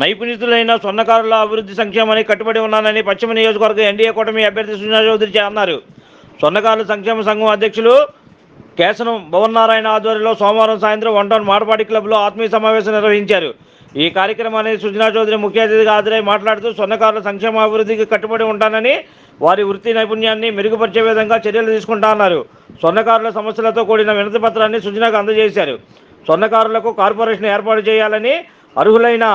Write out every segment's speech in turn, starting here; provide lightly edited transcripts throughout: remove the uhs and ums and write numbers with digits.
నైపుణ్యతులైన స్వర్ణకారుల అభివృద్ధి సంక్షేమానికి కట్టుబడి ఉన్నానని పశ్చిమ నియోజకవర్గ ఎన్డీఏ కూటమి అభ్యర్థి సుజనా చౌదరి అన్నారు. స్వర్ణకారుల సంక్షేమ సంఘం అధ్యక్షులు కేశనం భవన్నారాయణ ఆధ్వర్యంలో సోమవారం సాయంత్రం 1 టౌన్ మాడపాటి క్లబ్లో ఆత్మీయ సమావేశం నిర్వహించారు. ఈ కార్యక్రమానికి సుజనా చౌదరి ముఖ్య అతిథిగా హాజరై మాట్లాడుతూ స్వర్ణకారుల సంక్షేమ అభివృద్ధికి కట్టుబడి ఉంటానని, వారి వృత్తి నైపుణ్యాన్ని మెరుగుపరిచే విధంగా చర్యలు తీసుకుంటామన్నారు. స్వర్ణకారుల సమస్యలతో కూడిన వినతి పత్రాన్ని సుజనాకు అందజేశారు. స్వర్ణకారులకు కార్పొరేషన్ ఏర్పాటు చేయాలని, అర్హులైన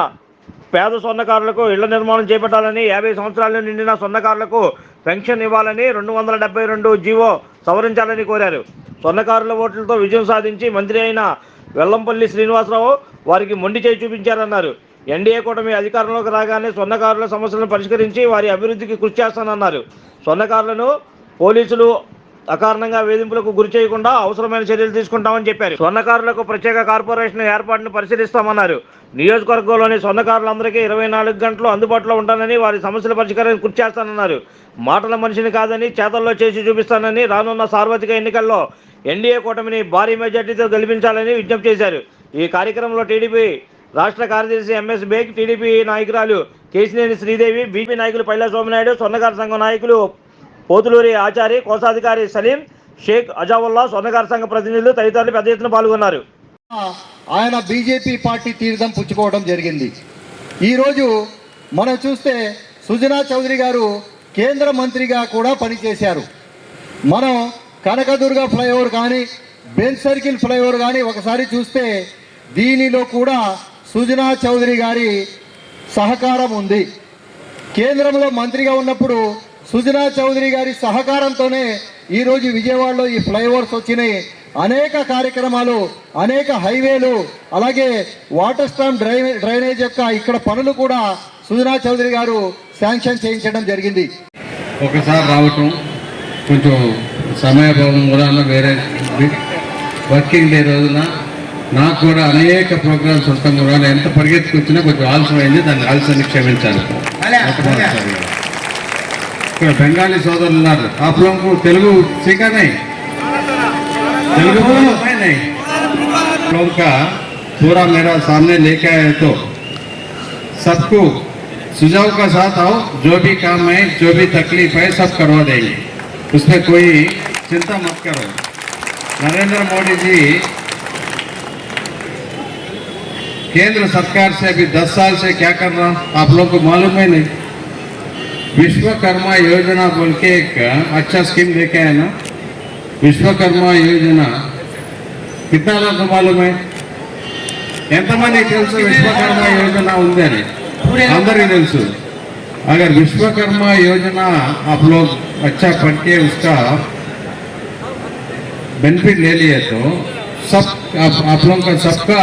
పేద స్వర్ణకారులకు ఇళ్ల నిర్మాణం చేపట్టాలని, 50 సంవత్సరాలు నిండిన స్వర్ణకారులకు పెన్షన్ ఇవ్వాలని, 272 జీవో సవరించాలని కోరారు. స్వర్ణకారుల ఓట్లతో విజయం సాధించి మంత్రి అయిన వెల్లంపల్లి శ్రీనివాసరావు వారికి మొండి చేయి చూపించారన్నారు. ఎన్డీఏ కూటమి అధికారంలోకి రాగానే స్వర్ణకారుల సమస్యలను పరిష్కరించి వారి అభివృద్ధికి కృషి చేస్తానన్నారు. స్వర్ణకారులను పోలీసులు అకారణంగా వేధింపులకు గురి చేయకుండా అవసరమైన చర్యలు తీసుకుంటామని చెప్పారు. స్వర్ణకారులకు ప్రత్యేక కార్పొరేషన్ ఏర్పాటును పరిశీలిస్తామన్నారు. నియోజకవర్గంలోని స్వర్ణకారులందరికీ 24 గంటలు అందుబాటులో ఉంటానని, వారి సమస్యల పరిష్కారానికి కృషి చేస్తానన్నారు. మాటల మనిషిని కాదని చేతల్లో చేసి చూపిస్తానని, రానున్న సార్వత్రిక ఎన్నికల్లో ఎన్డీఏ కూటమిని భారీ మెజార్టీతో గెలిపించాలని విజ్ఞప్తి చేశారు. ఈ కార్యక్రమంలో టీడీపీ రాష్ట్ర కార్యదర్శి ఎంఎస్ బేగ్, టీడీపీ నాయకురాలు కేశినేని శ్రీదేవి, బీపీ నాయకులు పైలా సోమనాయుడు, స్వర్ణకార సంఘం నాయకులు పోతులూరి ఆచారి, కోశాధికారి సలీం, షేక్ అజావుల్లా, స్వర్ణకార సంఘ ప్రతినిధులు తదితరులు పెద్ద ఎత్తున పాల్గొన్నారు. ఆయన బీజేపీ పార్టీ తీర్థం పుచ్చుకోవడం జరిగింది. ఈరోజు మనం చూస్తే సుజనా చౌదరి గారు కేంద్ర మంత్రిగా కూడా పనిచేశారు. మనం కనకదుర్గ ఫ్లైఓవర్ కానీ, బెంచ్ సర్కిల్ ఫ్లైఓవర్ కానీ ఒకసారి చూస్తే దీనిలో కూడా సుజనా చౌదరి గారి సహకారం ఉంది. కేంద్రంలో మంత్రిగా ఉన్నప్పుడు సుజనా చౌదరి గారి సహకారంతోనే ఈరోజు విజయవాడలో ఈ ఫ్లైఓవర్స్ వచ్చినాయి. అనేక కార్యక్రమాలు, అనేక హైవేలు, అలాగే వాటర్ స్టాంప్ డ్రైనేజ్ యొక్క ఇక్కడ పనులు కూడా సుజనా చౌదరి గారు శాంక్షన్ చేయించడం జరిగింది. ఒకసారి రావటం కొంచెం సమయభావం కూడా వేరే వర్కింగ్ డే రోజున నాకు కూడా అనేక ప్రోగ్రామ్స్ ఉంటాం కూడా ఎంత పరిగెత్తుకొచ్చినా కొంచెం ఆలస్యమైంది. దాన్ని ఆలస్యాన్ని క్షమించాలి. ఇక్కడ బెంగాली సోదరులు ఉన్నారు. आप लोगों को तेलुगु सीखा नहीं? तेलुगु नहीं लोगों का पूरा मेरा सामने लेके आए तो सबको सुझाव का साथ आओ. जो भी काम है, जो भी तकलीफ है, सब करवा देंगे. उसमें कोई चिंता मत करो. नरेंद्र मोदी जी केंद्र सरकार से अभी 10 साल से क्या कर रहा आप लोग को मालूम है नहीं? विश्वकर्मा योजना बोल के एक अच्छा स्कीम लेके आए ना. विश्वकर्मा योजना कितना लोग को मालूम है? ఎంతమంది తెలుసు విశ్వకర్మ యోజన ఉందని? అందరికీ తెలుసు. अगर विश्वकर्मा योजना आप लोग अच्छा पढ़ के उसका बेनिफिट ले लिए तो सब आप लोगों का सबका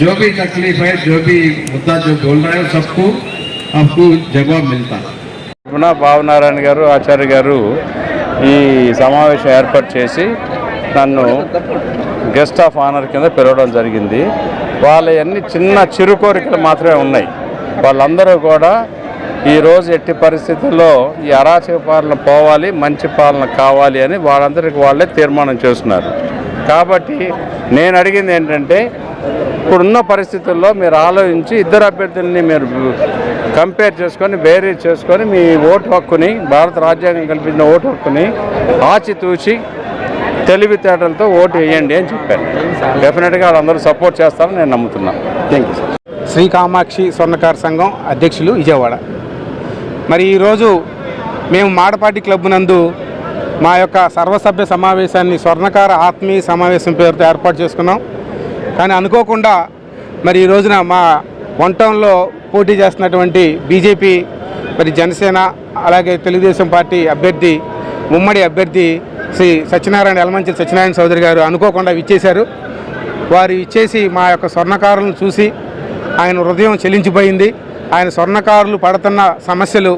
जो भी तकलीफ है, जो भी मुद्दा जो बोल रहा है, सबको आपको जवाब मिलता. భావనారాయణ గారు, ఆచార్య గారు ఈ సమావేశం ఏర్పాటు చేసి నన్ను గెస్ట్ ఆఫ్ ఆనర్ కింద పిలవడం జరిగింది. వాళ్ళ అన్ని చిన్న చిరు కోరికలు మాత్రమే ఉన్నాయి. వాళ్ళందరూ కూడా ఈరోజు ఎట్టి పరిస్థితుల్లో ఈ అరాచక పాలన పోవాలి, మంచి పాలన కావాలి అని వాళ్ళందరికీ వాళ్ళే తీర్మానం చేస్తున్నారు. కాబట్టి నేను అడిగింది ఏంటంటే, ఇప్పుడున్న పరిస్థితుల్లో మీరు ఆలోచించి ఇద్దరు అభ్యర్థుల్ని మీరు కంపేర్ చేసుకొని, వేరీ చేసుకొని మీ ఓటు హక్కుని, భారత రాజ్యాంగం కల్పించిన ఓటు హక్కుని ఆచితూచి తెలివితేటలతో ఓటు వేయండి అని చెప్పాను. డెఫినెట్గా వాళ్ళందరూ సపోర్ట్ చేస్తారని నేను నమ్ముతున్నాను. Thank you sir. Shri Kamakshi Swarnakara Sangham అధ్యక్షులు, విజయవాడ. మరి ఈరోజు మేము మాడపాటి క్లబ్ నందు మా యొక్క సర్వసభ్య సమావేశాన్ని స్వర్ణకార ఆత్మీయ సమావేశం పేరుతో ఏర్పాటు చేసుకున్నాం. కానీ అనుకోకుండా మరి ఈ రోజున మా 1 టౌన్లో పోటీ చేస్తున్నటువంటి బీజేపీ, మరి జనసేన, అలాగే తెలుగుదేశం పార్టీ అభ్యర్థి, ఉమ్మడి అభ్యర్థి శ్రీ సత్యనారాయణ యలమంచిలి సత్యనారాయణ చౌదరి గారు అనుకోకుండా విచ్చేశారు. వారు ఇచ్చేసి మా యొక్క స్వర్ణకారులను చూసి ఆయన హృదయం చెలించిపోయింది. ఆయన స్వర్ణకారులు పడుతున్న సమస్యలు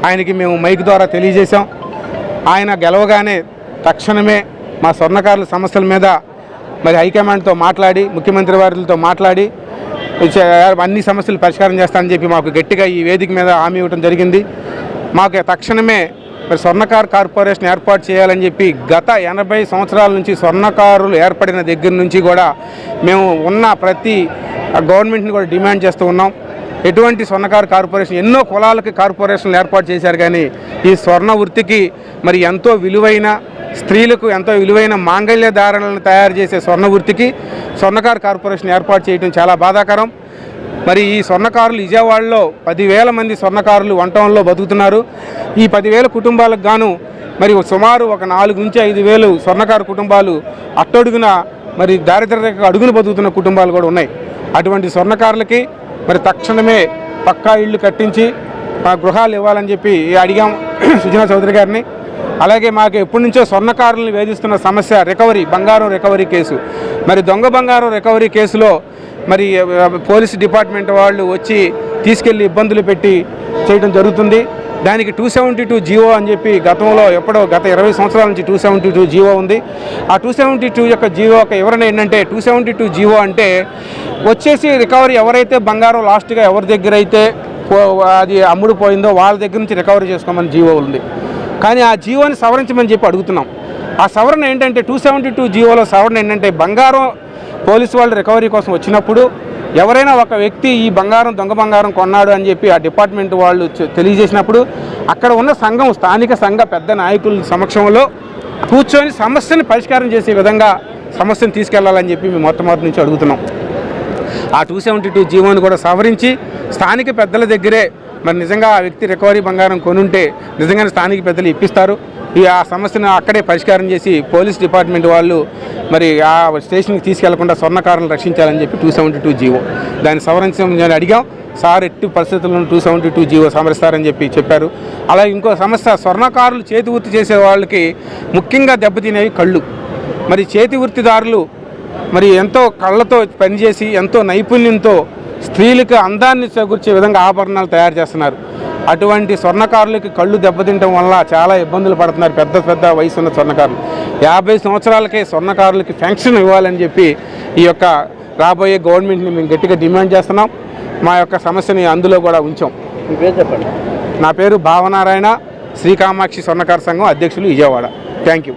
ఆయనకి మేము మైక్ ద్వారా తెలియజేశాం. ఆయన గెలవగానే తక్షణమే మా స్వర్ణకారుల సమస్యల మీద మరి హైకమాండ్తో మాట్లాడి, ముఖ్యమంత్రి వారితో మాట్లాడి అన్ని సమస్యలు పరిష్కారం చేస్తానని చెప్పి మాకు గట్టిగా ఈ వేదిక మీద హామీ ఇవ్వడం జరిగింది. మాకు తక్షణమే మరి స్వర్ణకార్ కార్పొరేషన్ ఏర్పాటు చేయాలని చెప్పి గత 80 సంవత్సరాల నుంచి స్వర్ణకారులు ఏర్పడిన దగ్గర నుంచి కూడా మేము ఉన్న ప్రతి గవర్నమెంట్ని కూడా డిమాండ్ చేస్తూ ఉన్నాం. ఎటువంటి స్వర్ణకారు కార్పొరేషన్, ఎన్నో కులాలకి కార్పొరేషన్లు ఏర్పాటు చేశారు, కానీ ఈ స్వర్ణ వృత్తికి మరి ఎంతో విలువైన స్త్రీలకు ఎంతో విలువైన మాంగళ్య ధారణలను తయారు చేసే స్వర్ణ వృత్తికి స్వర్ణకారు కార్పొరేషన్ ఏర్పాటు చేయడం చాలా బాధాకరం. మరి ఈ స్వర్ణకారులు విజయవాడలో 10,000 మంది స్వర్ణకారులు వంటంలో బతుకుతున్నారు. ఈ 10,000 కుటుంబాలకు గాను మరి సుమారు ఒక 4 నుంచి 5,000 స్వర్ణకారు కుటుంబాలు అట్టడుగున మరి దారిద్ర్య అడుగున బతుకుతున్న కుటుంబాలు కూడా ఉన్నాయి. అటువంటి స్వర్ణకారులకి మరి తక్షణమే పక్కా ఇళ్ళు కట్టించి మా గృహాలు ఇవ్వాలని చెప్పి అడిగాం సుజనా చౌదరి గారిని. అలాగే మాకు ఎప్పటి నుంచో స్వర్ణకారులను వేధిస్తున్న సమస్య బంగారం రికవరీ కేసు. మరి దొంగ బంగారం రికవరీ కేసులో మరి పోలీస్ డిపార్ట్మెంట్ వాళ్ళు వచ్చి తీసుకెళ్లి ఇబ్బందులు పెట్టి చేయడం జరుగుతుంది. దానికి 272 జీవో అని చెప్పి గతంలో గత 20 సంవత్సరాల నుంచి 272 జీవో ఉంది. ఆ 272 యొక్క జీవో యొక్క వివరణ ఏంటంటే 272 జీవో అంటే వచ్చేసి రికవరీ ఎవరైతే బంగారం లాస్ట్గా ఎవరి దగ్గర అయితే అది అమ్ముడుపోయిందో వాళ్ళ దగ్గర నుంచి రికవరీ చేసుకోమని జీవో ఉంది. కానీ ఆ జీవోని సవరించమని చెప్పి అడుగుతున్నాం. ఆ సవరణ ఏంటంటే 272 జీవోలో సవరణ ఏంటంటే బంగారం పోలీసు వాళ్ళు రికవరీ కోసం వచ్చినప్పుడు ఎవరైనా ఒక వ్యక్తి ఈ దొంగ బంగారం కొన్నాడు అని చెప్పి ఆ డిపార్ట్మెంట్ వాళ్ళు తెలియజేసినప్పుడు అక్కడ ఉన్న సంఘం, స్థానిక సంఘ పెద్ద నాయకుల సమక్షంలో కూర్చొని సమస్యని పరిష్కారం చేసే విధంగా సమస్యను తీసుకెళ్లాలని చెప్పి మేము మొట్టమొదటి నుంచి అడుగుతున్నాం. ఆ 272 జీవోని కూడా సవరించి స్థానిక పెద్దల దగ్గరే మరి నిజంగా ఆ వ్యక్తి రికవరీ బంగారం కొనుంటే నిజంగానే స్థానిక పెద్దలు ఇప్పిస్తారు. ఆ సమస్యను అక్కడే పరిష్కారం చేసి పోలీస్ డిపార్ట్మెంట్ వాళ్ళు మరి ఆ స్టేషన్కి తీసుకెళ్లకుండా స్వర్ణకారులను రక్షించాలని చెప్పి 272 జీవో దాన్ని సవరించమని అడిగాం. సార్ ఎట్టి పరిస్థితులను 272 జీవో సవరిస్తారని చెప్పారు. అలాగే ఇంకో సమస్య, స్వర్ణకారులు చేతి వృత్తి చేసే వాళ్ళకి ముఖ్యంగా దెబ్బతినేవి కళ్ళు. మరి చేతి వృత్తిదారులు మరి ఎంతో కళ్ళతో పనిచేసి ఎంతో నైపుణ్యంతో స్త్రీలకు అందాన్ని చేకూర్చే విధంగా ఆభరణాలు తయారు చేస్తున్నారు. అటువంటి స్వర్ణకారులకి కళ్ళు దెబ్బతింటం వల్ల చాలా ఇబ్బందులు పడుతున్నారు. పెద్ద వయసు ఉన్న స్వర్ణకారులు 50 సంవత్సరాలకే స్వర్ణకారులకి పెన్షన్ ఇవ్వాలని చెప్పి ఈ యొక్క రాబోయే గవర్నమెంట్ని మేము గట్టిగా డిమాండ్ చేస్తున్నాం. మా యొక్క సమస్యని అందులో కూడా ఉంచాం. మీ పేరు చెప్పండి. నా పేరు భావనారాయణ, శ్రీకామాక్షి స్వర్ణకార సంఘం అధ్యక్షులు, విజయవాడ. Thank you.